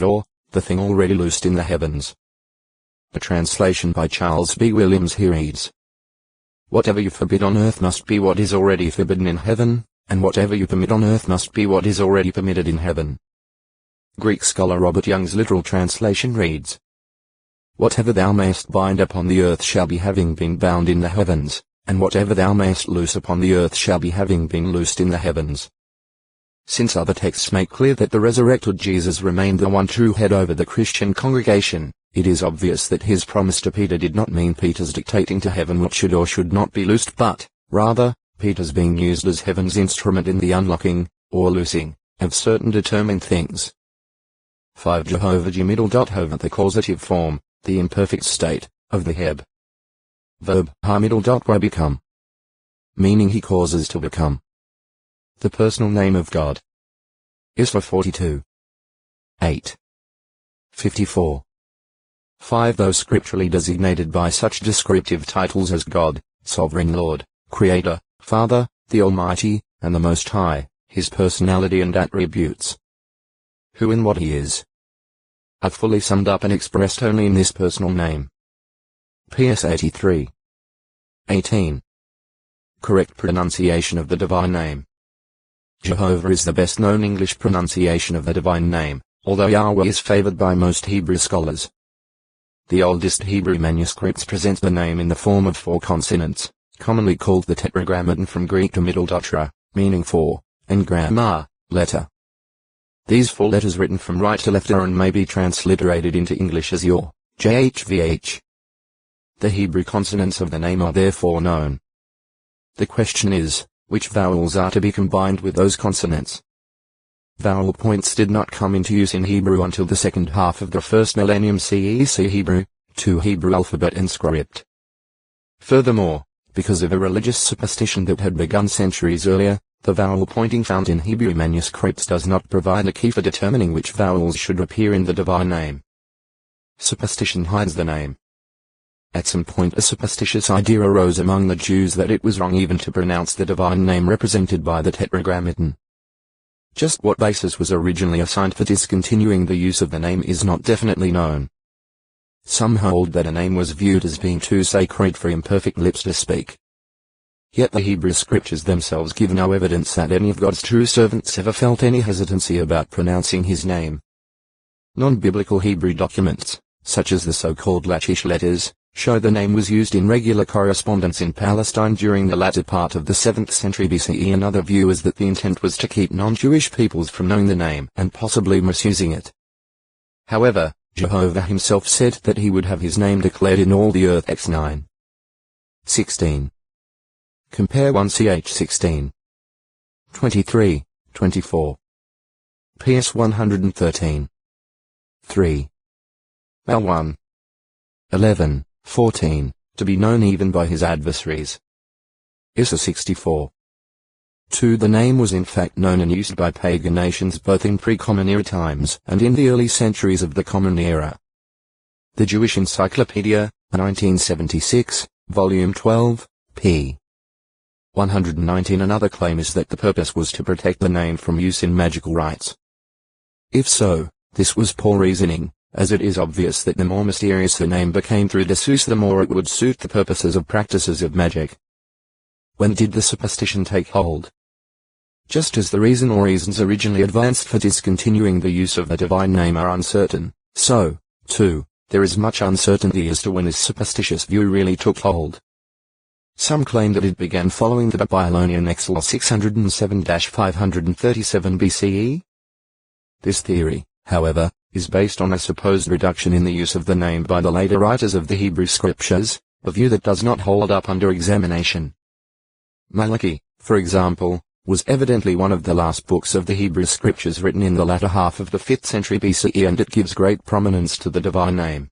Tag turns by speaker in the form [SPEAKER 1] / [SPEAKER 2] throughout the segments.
[SPEAKER 1] or the thing already loosed in the heavens. A translation by Charles B. Williams here reads, "Whatever you forbid on earth must be what is already forbidden in heaven, and whatever you permit on earth must be what is already permitted in heaven." Greek scholar Robert Young's literal translation reads, "Whatever thou mayest bind upon the earth shall be having been bound in the heavens, and whatever thou mayest loose upon the earth shall be having been loosed in the heavens." Since other texts make clear that the resurrected Jesus remained the one true head over the Christian congregation, it is obvious that his promise to Peter did not mean Peter's dictating to heaven what should or should not be loosed, but, rather, Peter's being used as heaven's instrument in the unlocking, or loosing, of certain determined things. 5. Jehovah Hova, the causative form, the imperfect state, of the Heb. Verb, ha-y become. Meaning he causes to become. The personal name of God. Isra 42. 8. 54. 5. Though scripturally designated by such descriptive titles as God, Sovereign Lord, Creator, Father, the Almighty, and the Most High, his personality and attributes, who and what he is, are fully summed up and expressed only in this personal name. PS 83. 18. Correct pronunciation of the divine name. Jehovah is the best known English pronunciation of the divine name, although Yahweh is favored by most Hebrew scholars. The oldest Hebrew manuscripts present the name in the form of 4 consonants, commonly called the tetragrammaton from Greek to Middle Dotra, meaning 4, and gramma, letter. These 4 letters written from right to left are and may be transliterated into English as Yor, JHVH. The Hebrew consonants of the name are therefore known. The question is, which vowels are to be combined with those consonants? Vowel points did not come into use in Hebrew until the second half of the first millennium CE. See Hebrew, 2 Hebrew alphabet and script. Furthermore, because of a religious superstition that had begun centuries earlier, the vowel pointing found in Hebrew manuscripts does not provide a key for determining which vowels should appear in the divine name. Superstition hides the name. At some point a superstitious idea arose among the Jews that it was wrong even to pronounce the divine name represented by the tetragrammaton. Just what basis was originally assigned for discontinuing the use of the name is not definitely known. Some hold that a name was viewed as being too sacred for imperfect lips to speak. Yet the Hebrew scriptures themselves give no evidence that any of God's true servants ever felt any hesitancy about pronouncing his name. Non-biblical Hebrew documents, such as the so-called Lachish letters, show the name was used in regular correspondence in Palestine during the latter part of the 7th century BCE. Another view is that the intent was to keep non-Jewish peoples from knowing the name and possibly misusing it. However, Jehovah himself said that he would have his name declared in all the earth. Acts 9. 16. Compare 1 ch 16. 23, 24. PS 113. 3. Al 1. 11, 14, to be known even by his adversaries. Isra 64. 2. The name was in fact known and used by pagan nations both in pre-Common Era times and in the early centuries of the Common Era. The Jewish Encyclopedia, 1976, Volume 12, p. 119. Another claim is that the purpose was to protect the name from use in magical rites. If so, this was poor reasoning, as it is obvious that the more mysterious the name became through disuse, the more it would suit the purposes of practices of magic. When did the superstition take hold? Just as the reason or reasons originally advanced for discontinuing the use of the divine name are uncertain, so, too, there is much uncertainty as to when this superstitious view really took hold. Some claim that it began following the Babylonian exile 607-537 BCE. This theory, however, is based on a supposed reduction in the use of the name by the later writers of the Hebrew Scriptures, a view that does not hold up under examination. Malachi, for example, was evidently one of the last books of the Hebrew Scriptures written in the latter half of the 5th century BCE, and it gives great prominence to the divine name.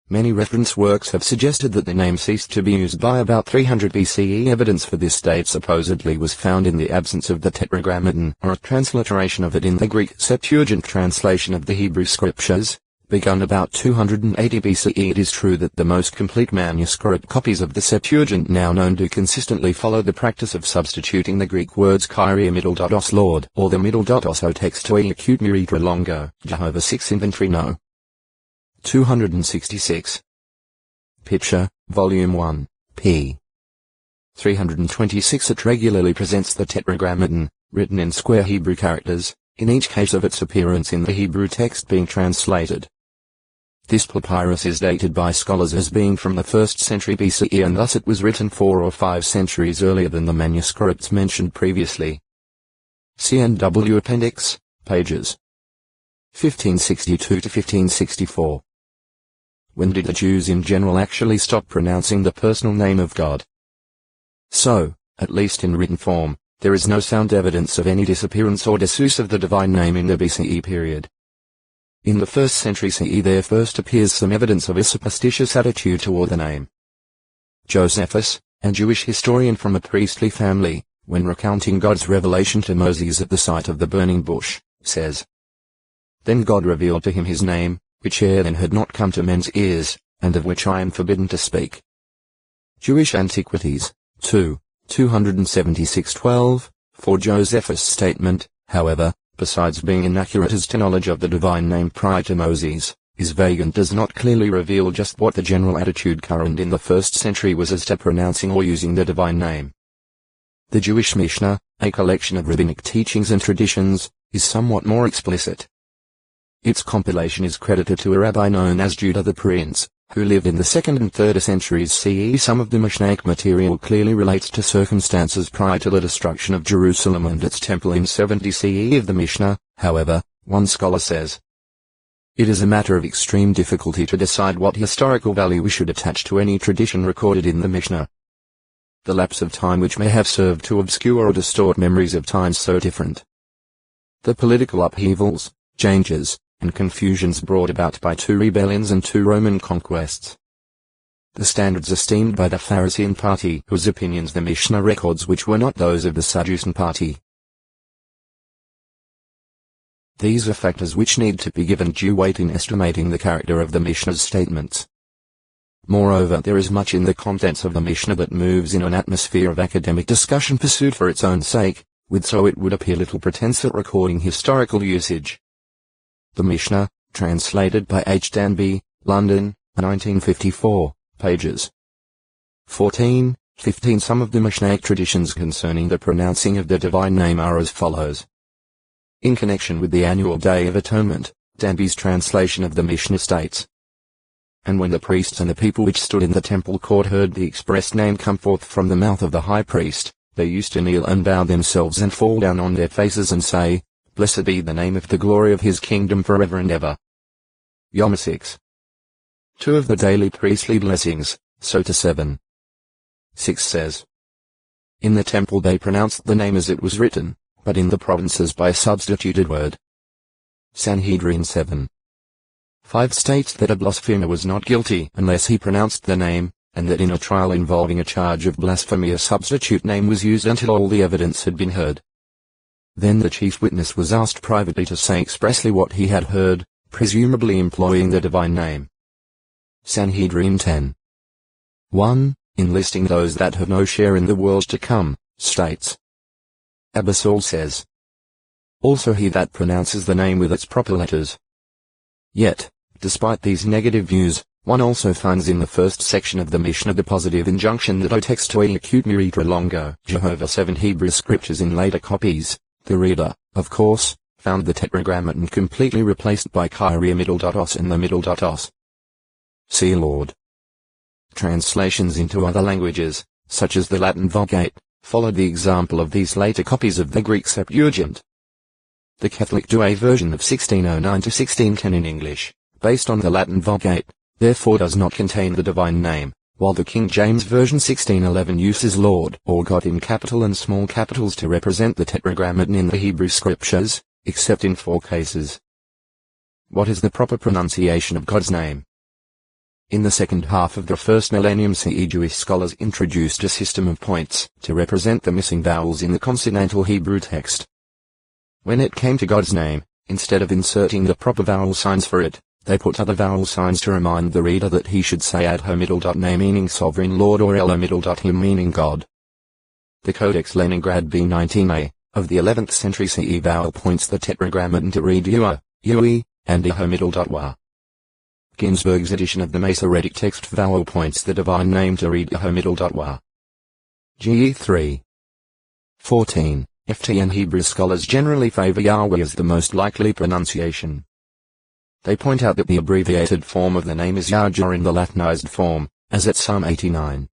[SPEAKER 1] Many reference works have suggested that the name ceased to be used by about 300 BCE. Evidence for this date supposedly was found in the absence of the tetragrammaton, or a transliteration of it in the Greek Septuagint translation of the Hebrew Scriptures, begun about 280 BCE. It is true that the most complete manuscript copies of the Septuagint now known do consistently follow the practice of substituting the Greek words Kyrie os Lord or the os o textoi acute muritra longo, Jehovah 6 Inventory No. 266. Picture, Volume 1, p. 326. It regularly presents the Tetragrammaton, written in square Hebrew characters, in each case of its appearance in the Hebrew text being translated. This papyrus is dated by scholars as being from the 1st century BCE, and thus it was written 4 or 5 centuries earlier than the manuscripts mentioned previously. C&W Appendix, pages 1562 to 1564. When did the Jews in general actually stop pronouncing the personal name of God? So, at least in written form, there is no sound evidence of any disappearance or disuse of the divine name in the BCE period. In the 1st century CE there first appears some evidence of a superstitious attitude toward the name. Josephus, a Jewish historian from a priestly family, when recounting God's revelation to Moses at the site of the burning bush, says, "Then God revealed to him his name, which ere then had not come to men's ears, and of which I am forbidden to speak." Jewish Antiquities, 2, 276-12, for Josephus' statement, however, besides being inaccurate as to knowledge of the divine name prior to Moses, is vague and does not clearly reveal just what the general attitude current in the 1st century was as to pronouncing or using the divine name. The Jewish Mishnah, a collection of rabbinic teachings and traditions, is somewhat more explicit. Its compilation is credited to a rabbi known as Judah the Prince, who lived in the 2nd and 3rd centuries CE. Some of the Mishnaic material clearly relates to circumstances prior to the destruction of Jerusalem and its temple in 70 CE. Of the Mishnah, however, one scholar says, "It is a matter of extreme difficulty to decide what historical value we should attach to any tradition recorded in the Mishnah. The lapse of time which may have served to obscure or distort memories of times so different. The political upheavals, changes, and confusions brought about by 2 rebellions and 2 Roman conquests. The standards esteemed by the Pharisee party, whose opinions the Mishnah records which were not those of the Sadducean party. These are factors which need to be given due weight in estimating the character of the Mishnah's statements. Moreover, there is much in the contents of the Mishnah that moves in an atmosphere of academic discussion pursued for its own sake, with so it would appear little pretense at recording historical usage. The Mishnah, translated by H. Danby, London, 1954, pages 14, 15. Some of the Mishnaic traditions concerning the pronouncing of the divine name are as follows. In connection with the annual Day of Atonement, Danby's translation of the Mishnah states, "And when the priests and the people which stood in the temple court heard the expressed name come forth from the mouth of the high priest, they used to kneel and bow themselves and fall down on their faces and say, Blessed be the name of the glory of his kingdom forever and ever." Yom 6. 2 of the daily priestly blessings, Sota 7. 6 says, "In the temple they pronounced the name as it was written, but in the provinces by a substituted word." Sanhedrin 7. 5 states that a blasphemer was not guilty unless he pronounced the name, and that in a trial involving a charge of blasphemy a substitute name was used until all the evidence had been heard. Then the chief witness was asked privately to say expressly what he had heard, presumably employing the divine name. Sanhedrin 10. 1, in listing those that have no share in the world to come, states. Abbasol says, "Also he that pronounces the name with its proper letters." Yet, despite these negative views, one also finds in the first section of the Mishnah the positive injunction that o textoi acute miritra longo, Jehovah 7 Hebrew scriptures in later copies. The reader, of course, found the Tetragrammaton completely replaced by Kyrie os and the os. See Lord. Translations into other languages, such as the Latin Vulgate, followed the example of these later copies of the Greek Septuagint. The Catholic Douay version of 1609 to 1610 in English, based on the Latin Vulgate, therefore does not contain the divine name, while the King James Version 1611 uses Lord or God in capital and small capitals to represent the Tetragrammaton in the Hebrew Scriptures, except in 4 cases. What is the proper pronunciation of God's name? In the second half of the first millennium CE, Jewish scholars introduced a system of points to represent the missing vowels in the consonantal Hebrew text. When it came to God's name, instead of inserting the proper vowel signs for it, they put other vowel signs to remind the reader that he should say Adho-na meaning sovereign lord or Elo-him meaning God. The Codex Leningrad B19a, of the 11th century CE vowel points the tetragrammaton to read Ua, Ui, and Iho-wa. Ginsburg's edition of the Masoretic text vowel points the divine name to read Iho-wa. GE 3. 14. FT and Hebrew scholars generally favor Yahweh as the most likely pronunciation. They point out that the abbreviated form of the name is Yahweh in the Latinized form, as at Psalm 89.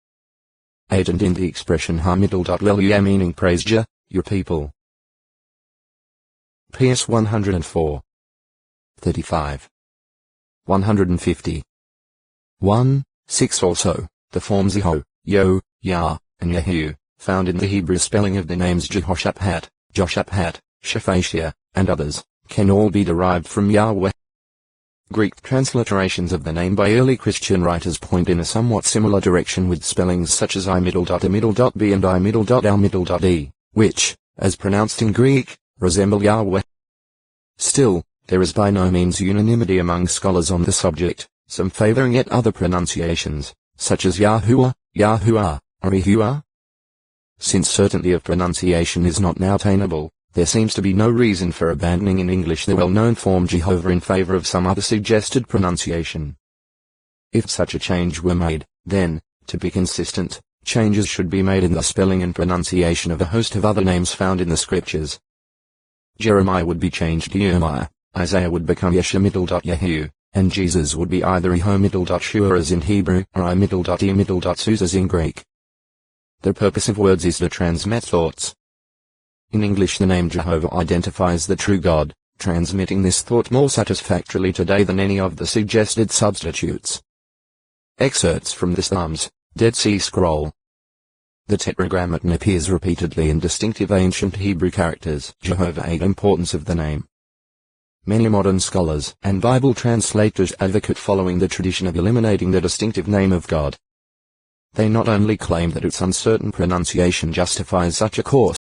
[SPEAKER 1] 8 and in the expression Ha-middle-leluya meaning praise Jah, your people. PS 104. 35. 150. 1. 6 also, the forms Iho, Yo, Yah, and Yahu, found in the Hebrew spelling of the names Jehoshaphat, Joshaphat, Shaphatia, and others, can all be derived from Yahweh. Greek transliterations of the name by early Christian writers point in a somewhat similar direction with spellings such as I-B and I-L-E, which, as pronounced in Greek, resemble Yahweh. Still, there is by no means unanimity among scholars on the subject, some favoring yet other pronunciations, such as Yahuwah, Yahuwah, or Yahuwah. Since certainty of pronunciation is not now attainable, there seems to be no reason for abandoning in English the well-known form Jehovah in favor of some other suggested pronunciation. If such a change were made, then, to be consistent, changes should be made in the spelling and pronunciation of a host of other names found in the scriptures. Jeremiah would be changed to Jeremiah, Isaiah would become Yesha-Yahu, and Jesus would be either Iho-Shua as in Hebrew or I-E-Sus as in Greek. The purpose of words is to transmit thoughts. In English the name Jehovah identifies the true God, transmitting this thought more satisfactorily today than any of the suggested substitutes. Excerpts from the Psalms, Dead Sea Scroll. The tetragrammaton appears repeatedly in distinctive ancient Hebrew characters. Jehovah. Importance of the name. Many modern scholars and Bible translators advocate following the tradition of eliminating the distinctive name of God. They not only claim that its uncertain pronunciation justifies such a course,